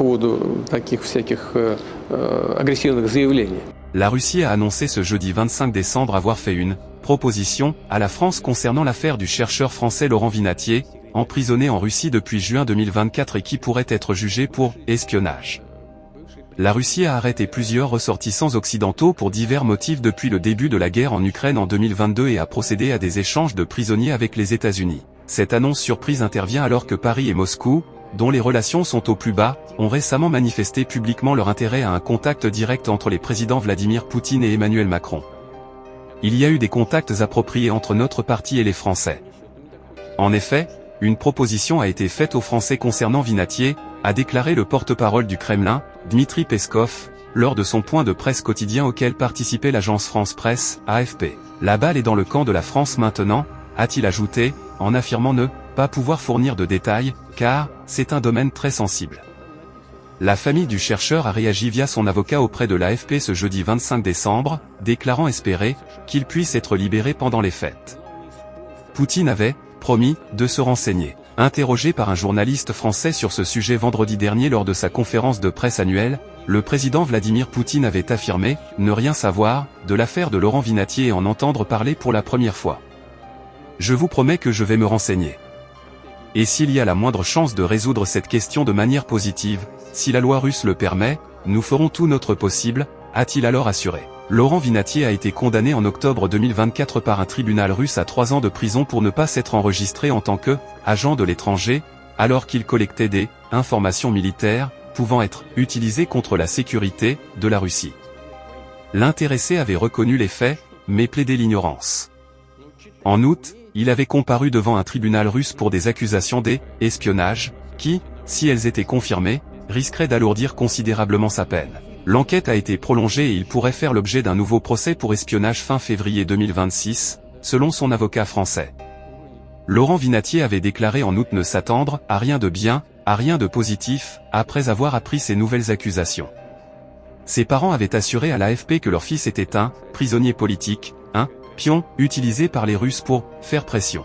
поводу таких всяких агрессивных заявлений. La Russie a annoncé ce jeudi 25 décembre avoir fait une proposition à la France concernant l'affaire du chercheur français Laurent Vinatier, emprisonné en Russie depuis juin 2024 et qui pourrait être jugé pour espionnage. La Russie a arrêté plusieurs ressortissants occidentaux pour divers motifs depuis le début de la guerre en Ukraine en 2022 et a procédé à des échanges de prisonniers avec les États-Unis. Cette annonce surprise intervient alors que Paris et Moscou, dont les relations sont au plus bas, ont récemment manifesté publiquement leur intérêt à un contact direct entre les présidents Vladimir Poutine et Emmanuel Macron. Il y a eu des contacts appropriés entre notre parti et les Français. En effet, une proposition a été faite aux Français concernant Vinatier, a déclaré le porte-parole du Kremlin, Dmitri Peskov, lors de son point de presse quotidien auquel participait l'agence France Presse, AFP. La balle est dans le camp de la France maintenant, a-t-il ajouté, en affirmant ne pas pouvoir fournir de détails, car c'est un domaine très sensible. La famille du chercheur a réagi via son avocat auprès de l'AFP ce jeudi 25 décembre, déclarant espérer qu'il puisse être libéré pendant les fêtes. Poutine avait promis de se renseigner. Interrogé par un journaliste français sur ce sujet vendredi dernier lors de sa conférence de presse annuelle, le président Vladimir Poutine avait affirmé ne rien savoir de l'affaire de Laurent Vinatier et en entendre parler pour la première fois. Je vous promets que je vais me renseigner. Et s'il y a la moindre chance de résoudre cette question de manière positive, si la loi russe le permet, nous ferons tout notre possible, a-t-il alors assuré. Laurent Vinatier a été condamné en octobre 2024 par un tribunal russe à 3 ans de prison pour ne pas s'être enregistré en tant que agent de l'étranger, alors qu'il collectait des informations militaires, pouvant être utilisées contre la sécurité de la Russie. L'intéressé avait reconnu les faits, mais plaidé l'ignorance. En août, il avait comparu devant un tribunal russe pour des accusations d'espionnage, qui, si elles étaient confirmées, risqueraient d'alourdir considérablement sa peine. L'enquête a été prolongée et il pourrait faire l'objet d'un nouveau procès pour espionnage fin février 2026, selon son avocat français. Laurent Vinatier avait déclaré en août ne s'attendre à rien de bien, à rien de positif, après avoir appris ces nouvelles accusations. Ses parents avaient assuré à l'AFP que leur fils était un prisonnier politique, un pion utilisé par les Russes pour faire pression.